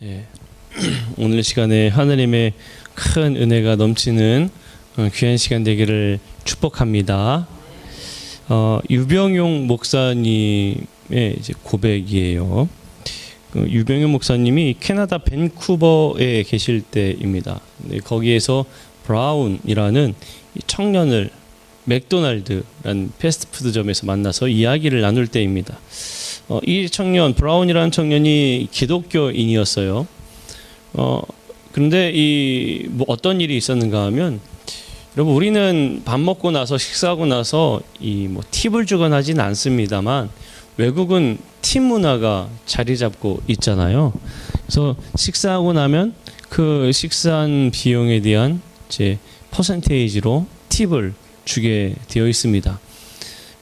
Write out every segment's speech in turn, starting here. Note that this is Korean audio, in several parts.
예. 오늘 시간에 하나님의 큰 은혜가 넘치는 귀한 시간 되기를 축복합니다. 유병용 목사님의 이제 고백이에요. 유병용 목사님이 캐나다 밴쿠버에 계실 때입니다. 거기에서 브라운이라는 청년을 맥도날드라는 패스트푸드점에서 만나서 이야기를 나눌 때입니다. 이 청년, 브라운이라는 청년이 기독교인이었어요. 그런데 뭐 어떤 일이 있었는가 하면, 여러분, 우리는 밥 먹고 나서 식사하고 나서 뭐 팁을 주거나 하진 않습니다만, 외국은 팁 문화가 자리 잡고 있잖아요. 그래서 식사하고 나면 그 식사한 비용에 대한 이제 퍼센테이지로 팁을 주게 되어 있습니다.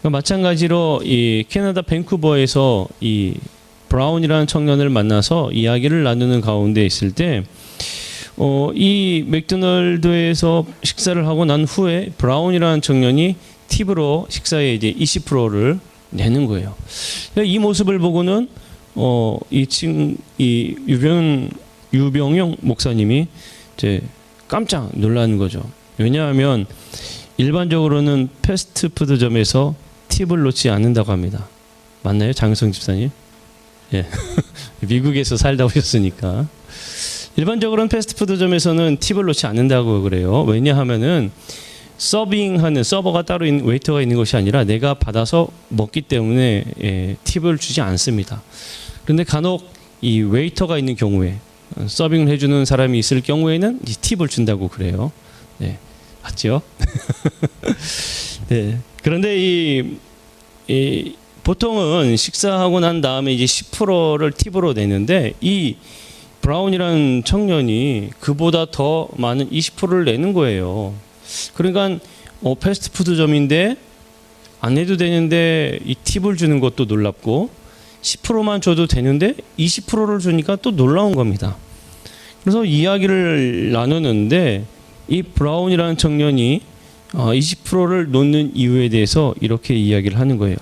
마찬가지로 이 캐나다 밴쿠버에서 이 브라운이라는 청년을 만나서 이야기를 나누는 가운데 있을 때, 이 맥도날드에서 식사를 하고 난 후에 브라운이라는 청년이 팁으로 식사에 이제 20%를 내는 거예요. 이 모습을 보고는 이 유병용 목사님이 이제 깜짝 놀라는 거죠. 왜냐하면 일반적으로는 패스트푸드점에서 팁을 놓지 않는다고 합니다. 맞나요, 장성 집사님? 예, 미국에서 살다 오셨으니까. 일반적으로는 패스트푸드점에서는 팁을 놓지 않는다고 그래요. 왜냐하면은 서빙하는 서버가 따로 있는 웨이터가 있는 것이 아니라 내가 받아서 먹기 때문에 팁을 주지 않습니다. 그런데 간혹 이 웨이터가 있는 경우에, 서빙을 해주는 사람이 있을 경우에는 이 팁을 준다고 그래요. 네, 맞죠? 네. 그런데 보통은 식사하고 난 다음에 이제 10%를 팁으로 내는데, 이 브라운이라는 청년이 그보다 더 많은 20%를 내는 거예요. 그러니까 패스트푸드점인데 안 내도 되는데 이 팁을 주는 것도 놀랍고, 10%만 줘도 되는데 20%를 주니까 또 놀라운 겁니다. 그래서 이야기를 나누는데, 이 브라운이라는 청년이 20%를 놓는 이유에 대해서 이렇게 이야기를 하는 거예요.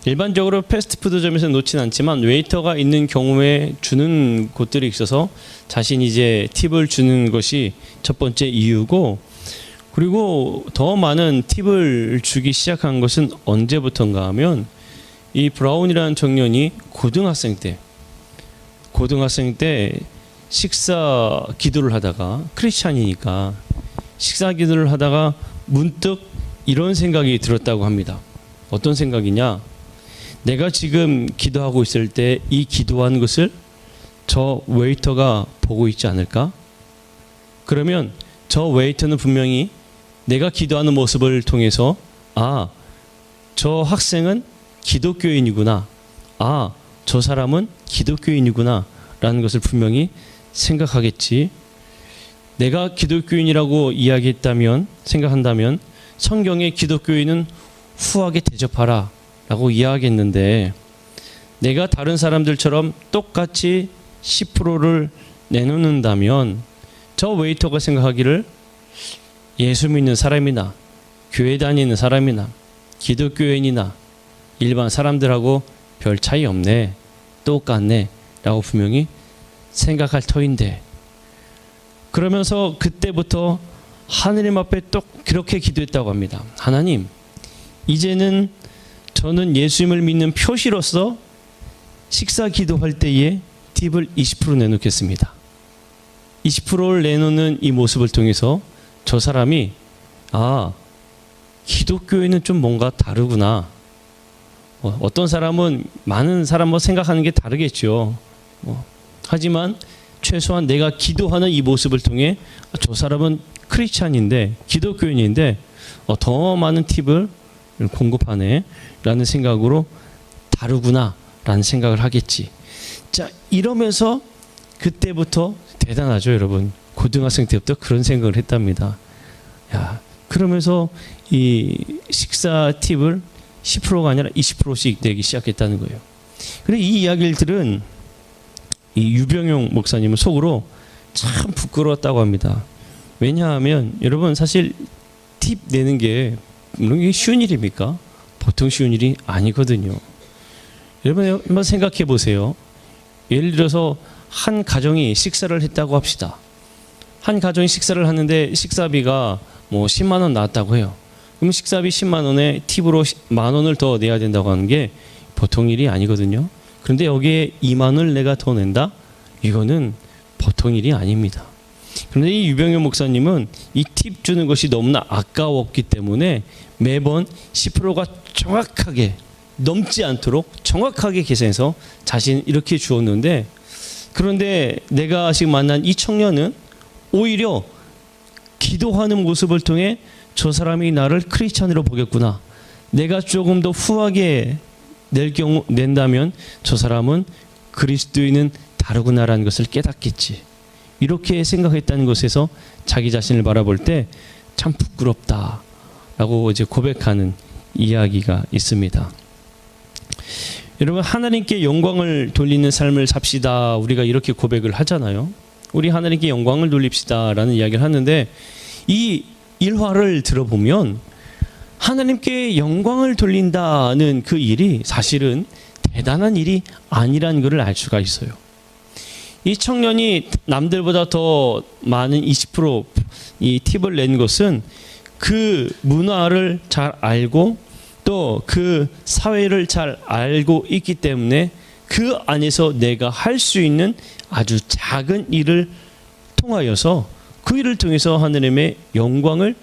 일반적으로 패스트푸드점에서 놓진 않지만 웨이터가 있는 경우에 주는 곳들이 있어서 자신이 이제 팁을 주는 것이 첫 번째 이유고, 그리고 더 많은 팁을 주기 시작한 것은 언제부터인가 하면, 이 브라운이라는 청년이 고등학생 때 식사 기도를 하다가, 크리스찬이니까 식사 기도를 하다가 문득 이런 생각이 들었다고 합니다. 어떤 생각이냐? 내가 지금 기도하고 있을 때 이 기도한 것을 저 웨이터가 보고 있지 않을까? 그러면 저 웨이터는 분명히 내가 기도하는 모습을 통해서, 아, 저 학생은 기독교인이구나, 아, 저 사람은 기독교인이구나 라는 것을 분명히 생각하겠지. 내가 기독교인이라고 생각한다면 성경에 기독교인은 후하게 대접하라 라고 이야기했는데, 내가 다른 사람들처럼 똑같이 10%를 내놓는다면 저 웨이터가 생각하기를 예수 믿는 사람이나 교회 다니는 사람이나 기독교인이나 일반 사람들하고 별 차이 없네, 똑같네 라고 분명히 생각할 터인데, 그러면서 그때부터 하느님 앞에 또 그렇게 기도했다고 합니다. 하나님, 이제는 저는 예수님을 믿는 표시로서 식사 기도할 때에 팁을 20% 내놓겠습니다. 20%를 내놓는 이 모습을 통해서 저 사람이, 아, 기독교에는 좀 뭔가 다르구나. 어떤 사람은 많은 사람 생각하는 게 다르겠죠. 하지만 최소한 내가 기도하는 이 모습을 통해 저 사람은 크리스찬인데, 기독교인인데 더 많은 팁을 공급하네 라는 생각으로 다르구나 라는 생각을 하겠지. 자, 이러면서 그때부터 대단하죠, 여러분. 고등학생 때부터 그런 생각을 했답니다. 야, 그러면서 이 식사 팁을 10%가 아니라 20%씩 내기 시작했다는 거예요. 그런데 이 이야기를 들은 이 유병용 목사님은 속으로 참 부끄러웠다고 합니다. 왜냐하면 여러분, 사실 팁 내는 게 물론 이게 쉬운 일입니까? 보통 쉬운 일이 아니거든요. 여러분 한번 생각해 보세요. 예를 들어서 한 가정이 식사를 했다고 합시다. 한 가정이 식사를 하는데 식사비가 뭐 10만 원 나왔다고 해요. 그럼 식사비 10만 원에 팁으로 만 원을 더 내야 된다고 하는 게 보통 일이 아니거든요. 그런데 여기에 2만 원을 내가 더 낸다? 이거는 보통 일이 아닙니다. 그런데 이 유병현 목사님은 이 팁 주는 것이 너무나 아까웠기 때문에 매번 10%가 정확하게 넘지 않도록 정확하게 계산해서 자신 이렇게 주었는데, 그런데 내가 지금 만난 이 청년은 오히려 기도하는 모습을 통해 저 사람이 나를 크리스찬으로 보겠구나, 내가 조금 더 후하게 낸다면 저 사람은 그리스도인은 다르구나라는 것을 깨닫겠지, 이렇게 생각했다는 것에서 자기 자신을 바라볼 때 참 부끄럽다라고 이제 고백하는 이야기가 있습니다. 여러분, 하나님께 영광을 돌리는 삶을 삽시다, 우리가 이렇게 고백을 하잖아요. 우리 하나님께 영광을 돌립시다라는 이야기를 하는데, 이 일화를 들어보면 하나님께 영광을 돌린다는 그 일이 사실은 대단한 일이 아니라는 것을 알 수가 있어요. 이 청년이 남들보다 더 많은 20% 이 팁을 낸 것은 그 문화를 잘 알고 또 그 사회를 잘 알고 있기 때문에 그 안에서 내가 할 수 있는 아주 작은 일을 통하여서 그 일을 통해서 하나님의 영광을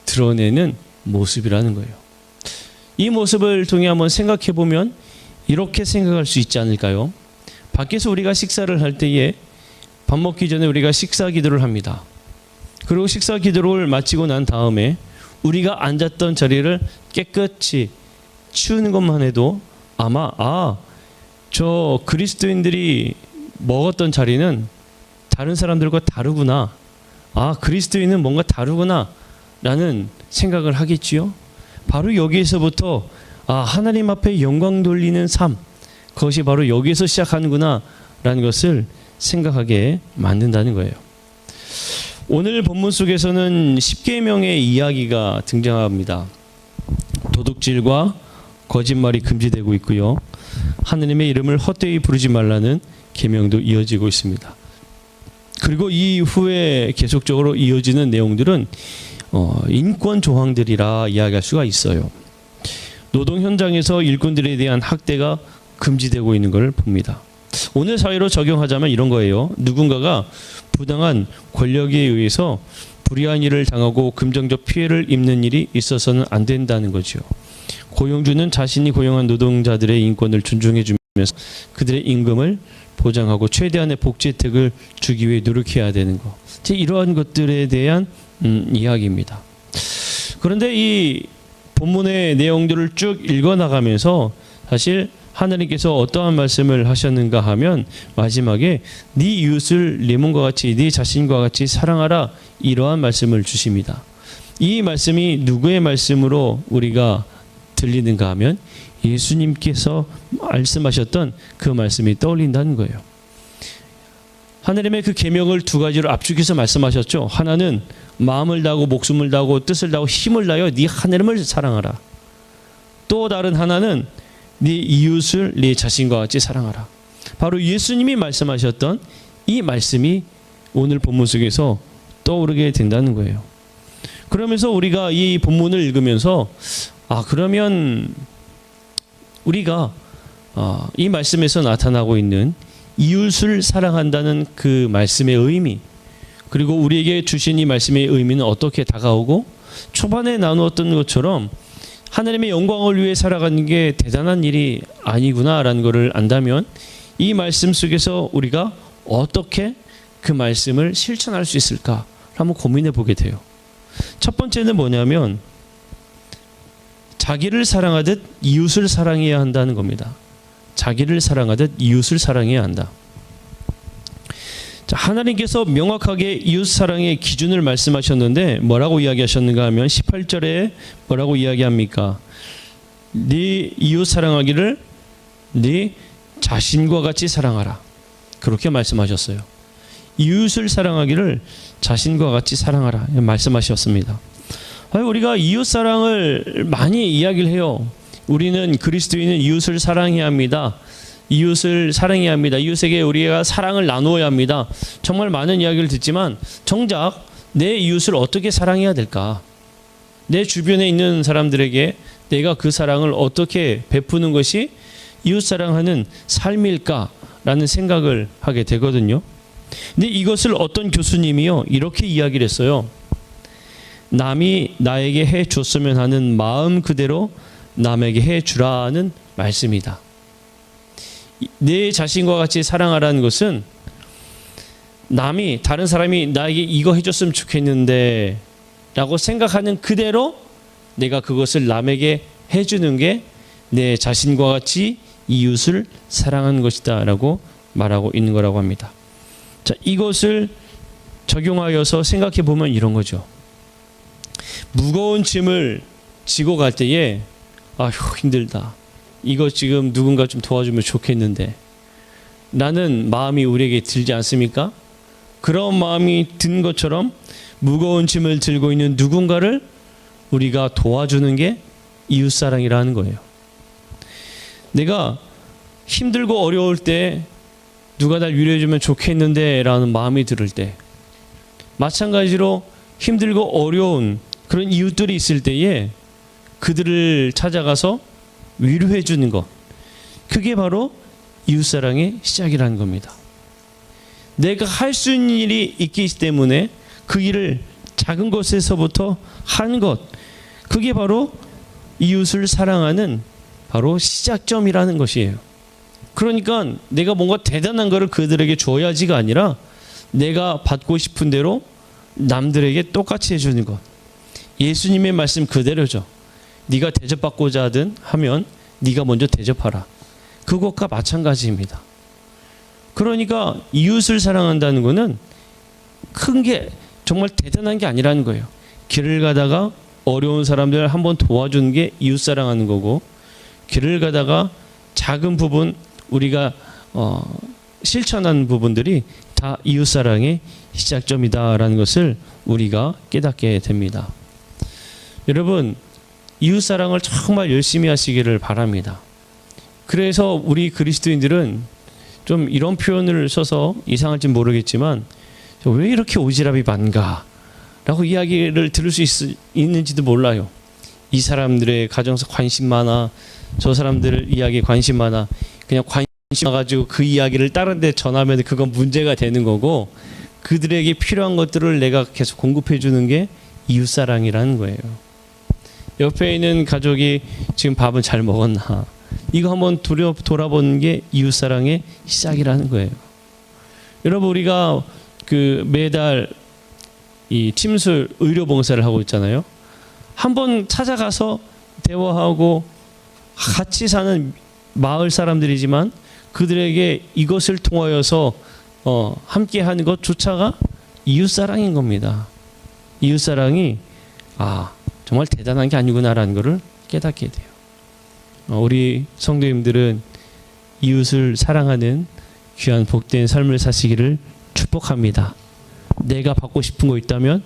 드러내는 모습이라는 거예요. 이 모습을 통해 한번 생각해 보면 이렇게 생각할 수 있지 않을까요? 밖에서 우리가 식사를 할 때에 밥 먹기 전에 우리가 식사 기도를 합니다. 그리고 식사 기도를 마치고 난 다음에 우리가 앉았던 자리를 깨끗이 치우는 것만 해도 아마 저 그리스도인들이 먹었던 자리는 다른 사람들과 다르구나, 그리스도인은 뭔가 다르구나 라는 생각을 하겠지요. 바로 여기에서부터 하나님 앞에 영광 돌리는 삶, 그것이 바로 여기에서 시작하는구나 라는 것을 생각하게 만든다는 거예요. 오늘 본문 속에서는 10계명의 이야기가 등장합니다. 도둑질과 거짓말이 금지되고 있고요, 하느님의 이름을 헛되이 부르지 말라는 계명도 이어지고 있습니다. 그리고 이후에 계속적으로 이어지는 내용들은 인권 조항들이라 이야기할 수가 있어요. 노동 현장에서 일꾼들에 대한 학대가 금지되고 있는 걸 봅니다. 오늘 사회로 적용하자면 이런 거예요. 누군가가 부당한 권력에 의해서 불의한 일을 당하고 금전적 피해를 입는 일이 있어서는 안 된다는 거죠. 고용주는 자신이 고용한 노동자들의 인권을 존중해 주면서 그들의 임금을 보장하고 최대한의 복지 혜택을 주기 위해 노력해야 되는 것, 이러한 것들에 대한 이야기입니다. 그런데 이 본문의 내용들을 쭉 읽어나가면서 사실 하나님께서 어떠한 말씀을 하셨는가 하면 마지막에 네 이웃을 네 몸과 같이 네 자신과 같이 사랑하라, 이러한 말씀을 주십니다. 이 말씀이 누구의 말씀으로 우리가 들리는가 하면 예수님께서 말씀하셨던 그 말씀이 떠올린다는 거예요. 하나님의 그 계명을 두 가지로 압축해서 말씀하셨죠. 하나는 마음을 다하고 목숨을 다하고 뜻을 다하고 힘을 다하여 네 하나님을 사랑하라. 또 다른 하나는 네 이웃을 네 자신과 같이 사랑하라. 바로 예수님이 말씀하셨던 이 말씀이 오늘 본문 속에서 떠오르게 된다는 거예요. 그러면서 우리가 이 본문을 읽으면서 그러면 우리가 이 말씀에서 나타나고 있는 이웃을 사랑한다는 그 말씀의 의미, 그리고 우리에게 주신 이 말씀의 의미는 어떻게 다가오고, 초반에 나누었던 것처럼 하나님의 영광을 위해 살아가는 게 대단한 일이 아니구나라는 것을 안다면 이 말씀 속에서 우리가 어떻게 그 말씀을 실천할 수 있을까 한번 고민해 보게 돼요. 첫 번째는 뭐냐면 자기를 사랑하듯 이웃을 사랑해야 한다는 겁니다. 자기를 사랑하듯 이웃을 사랑해야 한다. 자, 하나님께서 명확하게 이웃 사랑의 기준을 말씀하셨는데 뭐라고 이야기하셨는가 하면 18절에 뭐라고 이야기합니까? 네 이웃 사랑하기를 네 자신과 같이 사랑하라. 그렇게 말씀하셨어요. 이웃을 사랑하기를 자신과 같이 사랑하라 말씀하셨습니다. 우리가 이웃 사랑을 많이 이야기를 해요. 우리는 그리스도인은 이웃을 사랑해야 합니다. 이웃을 사랑해야 합니다. 이웃에게 우리가 사랑을 나누어야 합니다. 정말 많은 이야기를 듣지만 정작 내 이웃을 어떻게 사랑해야 될까? 내 주변에 있는 사람들에게 내가 그 사랑을 어떻게 베푸는 것이 이웃 사랑하는 삶일까라는 생각을 하게 되거든요. 근데 이것을 어떤 교수님이요 이렇게 이야기를 했어요. 남이 나에게 해 줬으면 하는 마음 그대로 남에게 해 주라는 말씀이다. 내 자신과 같이 사랑하라는 것은 남이 다른 사람이 나에게 이거 해줬으면 좋겠는데 라고 생각하는 그대로 내가 그것을 남에게 해주는 게 내 자신과 같이 이웃을 사랑하는 것이다 라고 말하고 있는 거라고 합니다. 자, 이것을 적용하여서 생각해 보면 이런 거죠. 무거운 짐을 지고 갈 때에 아휴 힘들다. 이거 지금 누군가 좀 도와주면 좋겠는데 라는 마음이 우리에게 들지 않습니까? 그런 마음이 든 것처럼 무거운 짐을 들고 있는 누군가를 우리가 도와주는 게 이웃사랑이라는 거예요. 내가 힘들고 어려울 때 누가 날 위로해주면 좋겠는데 라는 마음이 들을 때, 마찬가지로 힘들고 어려운 그런 이웃들이 있을 때에 그들을 찾아가서 위로해 주는 것, 그게 바로 이웃사랑의 시작이라는 겁니다. 내가 할 수 있는 일이 있기 때문에 그 일을 작은 것에서부터 하는 것, 그게 바로 이웃을 사랑하는 바로 시작점이라는 것이에요. 그러니까 내가 뭔가 대단한 것을 그들에게 줘야지가 아니라 내가 받고 싶은 대로 남들에게 똑같이 해주는 것. 예수님의 말씀 그대로죠. 네가 대접받고자 하면 네가 먼저 대접하라. 그것과 마찬가지입니다. 그러니까 이웃을 사랑한다는 것은 큰 게 정말 대단한 게 아니라는 거예요. 길을 가다가 어려운 사람들 한번 도와주는 게 이웃 사랑하는 거고, 길을 가다가 작은 부분 우리가 실천하는 부분들이 다 이웃 사랑의 시작점이다라는 것을 우리가 깨닫게 됩니다. 여러분, 이웃 사랑을 정말 열심히 하시기를 바랍니다. 그래서 우리 그리스도인들은 좀 이런 표현을 써서 이상할지 모르겠지만 왜 이렇게 오지랖이 많가? 라고 이야기를 들을 수 있는지도 몰라요. 이 사람들의 가정에서 관심 많아, 저 사람들 이야기에 관심 많아, 그냥 관심 많아가지고 그 이야기를 다른 데 전하면 그건 문제가 되는 거고, 그들에게 필요한 것들을 내가 계속 공급해 주는 게 이웃사랑이라는 거예요. 옆에 있는 가족이 지금 밥은 잘 먹었나, 이거 한번 돌아보는 게 이웃사랑의 시작이라는 거예요. 여러분, 우리가 그 매달 이 침술 의료봉사를 하고 있잖아요. 한번 찾아가서 대화하고 같이 사는 마을 사람들이지만 그들에게 이것을 통하여서 함께 하는 것조차가 이웃사랑인 겁니다. 이웃사랑이 정말 대단한 게 아니구나라는 것을 깨닫게 돼요. 우리 성도님들은 이웃을 사랑하는 귀한 복된 삶을 사시기를 축복합니다. 내가 받고 싶은 거 있다면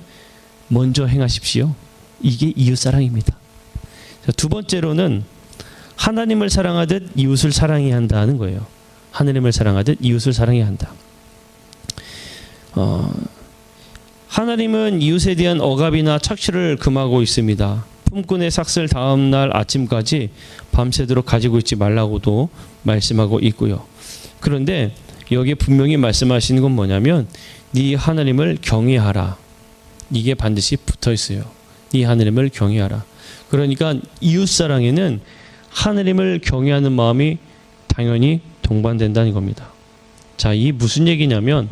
먼저 행하십시오. 이게 이웃사랑입니다. 두 번째로는 하나님을 사랑하듯 이웃을 사랑해야 한다는 거예요. 하나님을 사랑하듯 이웃을 사랑해야 한다. 하나님은 이웃에 대한 억압이나 착취를 금하고 있습니다. 품꾼의 삭슬 다음 날 아침까지 밤새도록 가지고 있지 말라고도 말씀하고 있고요. 그런데 여기에 분명히 말씀하시는 건 뭐냐면 네 하나님을 경외하라. 이게 반드시 붙어 있어요. 네 하나님을 경외하라. 그러니까 이웃사랑에는 하나님을 경외하는 마음이 당연히 동반된다는 겁니다. 자, 이 무슨 얘기냐면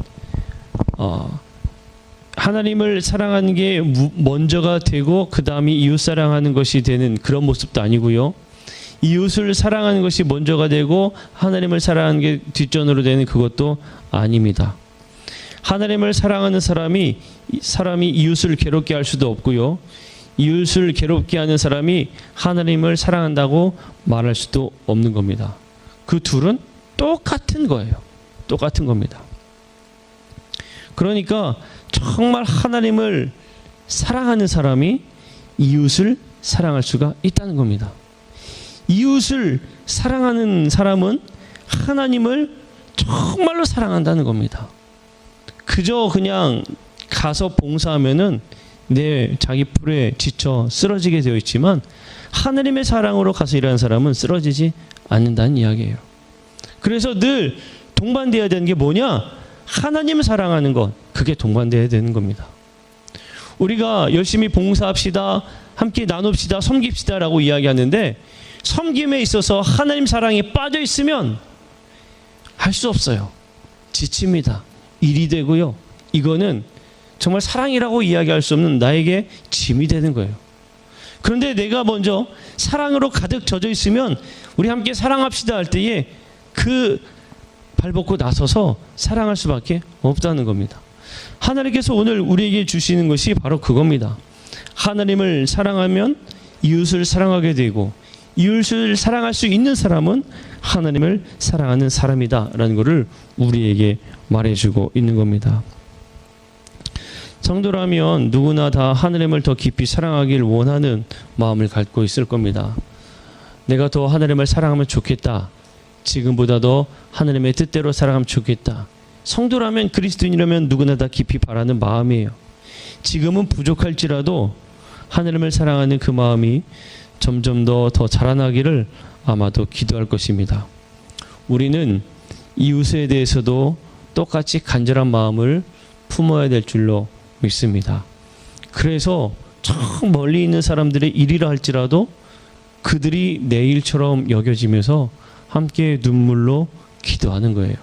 하나님을 사랑하는 게 먼저가 되고 그 다음이 이웃 사랑하는 것이 되는 그런 모습도 아니고요. 이웃을 사랑하는 것이 먼저가 되고 하나님을 사랑하는 게 뒷전으로 되는 그것도 아닙니다. 하나님을 사랑하는 사람이 이웃을 괴롭게 할 수도 없고요. 이웃을 괴롭게 하는 사람이 하나님을 사랑한다고 말할 수도 없는 겁니다. 그 둘은 똑같은 거예요. 똑같은 겁니다. 그러니까 정말 하나님을 사랑하는 사람이 이웃을 사랑할 수가 있다는 겁니다. 이웃을 사랑하는 사람은 하나님을 정말로 사랑한다는 겁니다. 그저 그냥 가서 봉사하면은 내 자기 풀에 지쳐 쓰러지게 되어 있지만 하나님의 사랑으로 가서 일하는 사람은 쓰러지지 않는다는 이야기예요. 그래서 늘 동반되어야 되는 게 뭐냐? 하나님을 사랑하는 것, 그게 동반되어야 되는 겁니다. 우리가 열심히 봉사합시다, 함께 나눕시다, 섬깁시다 라고 이야기하는데 섬김에 있어서 하나님 사랑에 빠져 있으면 할 수 없어요. 지칩니다. 일이 되고요. 이거는 정말 사랑이라고 이야기할 수 없는 나에게 짐이 되는 거예요. 그런데 내가 먼저 사랑으로 가득 젖어 있으면 우리 함께 사랑합시다 할 때에 그 발벗고 나서서 사랑할 수밖에 없다는 겁니다. 하나님께서 오늘 우리에게 주시는 것이 바로 그겁니다. 하나님을 사랑하면 이웃을 사랑하게 되고 이웃을 사랑할 수 있는 사람은 하나님을 사랑하는 사람이다라는 것을 우리에게 말해주고 있는 겁니다. 성도라면 누구나 다 하나님을 더 깊이 사랑하길 원하는 마음을 갖고 있을 겁니다. 내가 더 하나님을 사랑하면 좋겠다. 지금보다 더 하나님의 뜻대로 살아가면 좋겠다. 성도라면, 그리스도인이라면 누구나 다 깊이 바라는 마음이에요. 지금은 부족할지라도 하나님을 사랑하는 그 마음이 점점 더 자라나기를 아마도 기도할 것입니다. 우리는 이웃에 대해서도 똑같이 간절한 마음을 품어야 될 줄로 믿습니다. 그래서 저 멀리 있는 사람들의 일이라 할지라도 그들이 내 일처럼 여겨지면서 함께 눈물로 기도하는 거예요.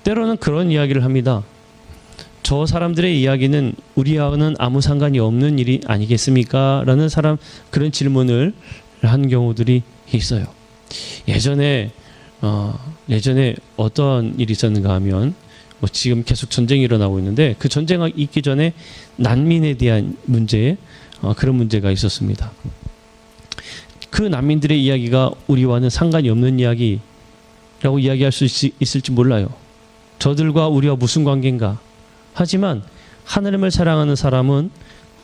때로는 그런 이야기를 합니다. 저 사람들의 이야기는 우리하고는 아무 상관이 없는 일이 아니겠습니까? 라는 그런 질문을 한 경우들이 있어요. 예전에 어떤 일이 있었는가 하면 지금 계속 전쟁이 일어나고 있는데 그 전쟁이 있기 전에 난민에 대한 문제, 그런 문제가 있었습니다. 그 난민들의 이야기가 우리와는 상관이 없는 이야기라고 이야기할 수 있을지 몰라요. 저들과 우리와 무슨 관계인가? 하지만 하나님을 사랑하는 사람은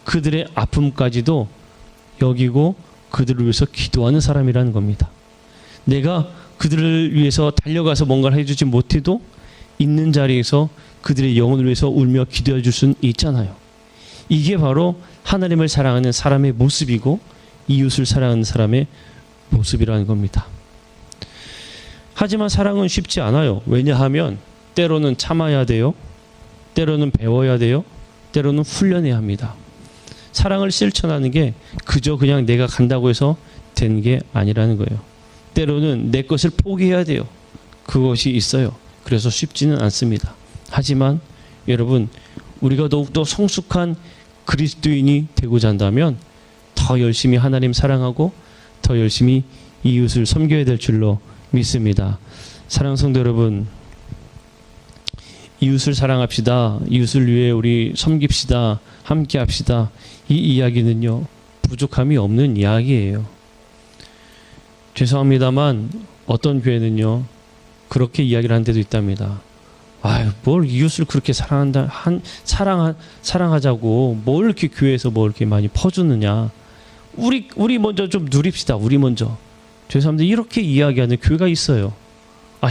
그들의 아픔까지도 여기고 그들을 위해서 기도하는 사람이라는 겁니다. 내가 그들을 위해서 달려가서 뭔가를 해주지 못해도 있는 자리에서 그들의 영혼을 위해서 울며 기도해 줄 수는 있잖아요. 이게 바로 하나님을 사랑하는 사람의 모습이고 이웃을 사랑하는 사람의 모습이라는 겁니다. 하지만 사랑은 쉽지 않아요. 왜냐하면 때로는 참아야 돼요. 때로는 배워야 돼요. 때로는 훈련해야 합니다. 사랑을 실천하는 게 그저 그냥 내가 간다고 해서 되는 게 아니라는 거예요. 때로는 내 것을 포기해야 돼요. 그것이 있어요. 그래서 쉽지는 않습니다. 하지만 여러분, 우리가 더욱더 성숙한 그리스도인이 되고자 한다면 더 열심히 하나님 사랑하고 더 열심히 이웃을 섬겨야 될 줄로 믿습니다. 사랑하는 성도 여러분, 이웃을 사랑합시다. 이웃을 위해 우리 섬깁시다. 함께 합시다. 이 이야기는요, 부족함이 없는 이야기예요. 죄송합니다만 어떤 교회는요, 그렇게 이야기를 한 데도 있답니다. 아유, 뭘 이웃을 그렇게 사랑하자고 뭘 이렇게 교회에서 뭘 이렇게 많이 퍼주느냐. 우리 먼저 좀 누립시다. 우리 먼저. 죄송합니다. 이렇게 이야기하는 교회가 있어요.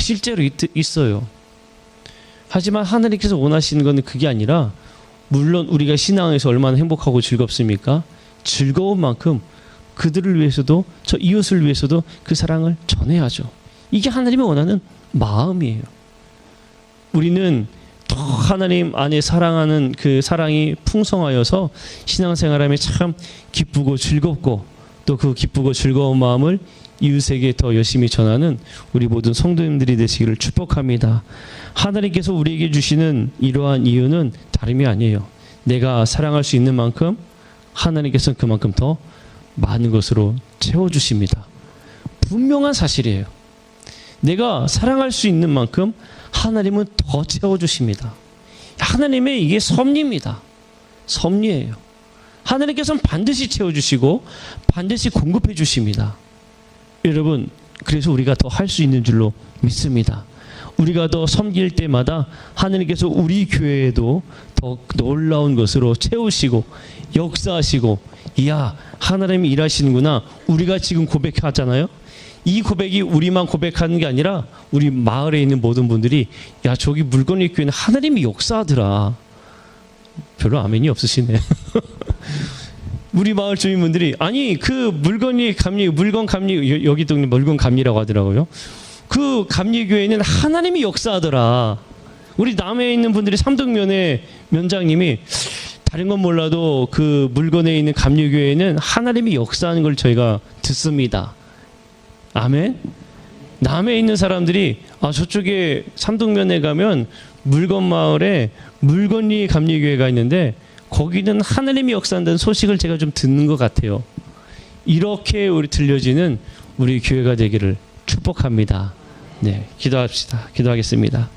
실제로 있어요. 하지만 하나님께서 원하시는 것은 그게 아니라, 물론 우리가 신앙에서 얼마나 행복하고 즐겁습니까? 즐거운 만큼 그들을 위해서도, 저 이웃을 위해서도 그 사랑을 전해야죠. 이게 하나님이 원하는 마음이에요. 우리는 더 하나님 안에 사랑하는 그 사랑이 풍성하여서 신앙생활하면 참 기쁘고 즐겁고, 또 그 기쁘고 즐거운 마음을 이웃에게 더 열심히 전하는 우리 모든 성도님들이 되시기를 축복합니다. 하나님께서 우리에게 주시는 이러한 이유는 다름이 아니에요. 내가 사랑할 수 있는 만큼 하나님께서는 그만큼 더 많은 것으로 채워주십니다. 분명한 사실이에요. 내가 사랑할 수 있는 만큼 하나님은 더 채워주십니다. 하나님의 이게 섭리입니다. 섭리예요. 하나님께서는 반드시 채워주시고 반드시 공급해 주십니다. 여러분, 그래서 우리가 더 할 수 있는 줄로 믿습니다. 우리가 더 섬길 때마다 하나님께서 우리 교회에도 더 놀라운 것으로 채우시고 역사하시고, 이야, 하나님이 일하시는구나. 우리가 지금 고백하잖아요. 이 고백이 우리만 고백하는 게 아니라 우리 마을에 있는 모든 분들이 야 저기 물건리 교회는 하나님이 역사하더라. 별로 아멘이 없으시네. 우리 마을 주민분들이 아니 그 물건리 감리 물건 감리 여기 동네 물건 감리라고 하더라고요. 그 감리 교회는 하나님이 역사하더라. 우리 남해에 있는 분들이 삼덕면의 면장님이 다른 건 몰라도 그 물건에 있는 감리 교회는 하나님이 역사하는 걸 저희가 듣습니다. 아멘. 남해에 있는 사람들이 아 저쪽에 삼덕면에 가면 물건 마을에 물건리 감리 교회가 있는데 거기는 하나님이 역사한다는 소식을 제가 좀 듣는 것 같아요. 이렇게 우리 들려지는 우리 교회가 되기를 축복합니다. 네, 기도합시다. 기도하겠습니다.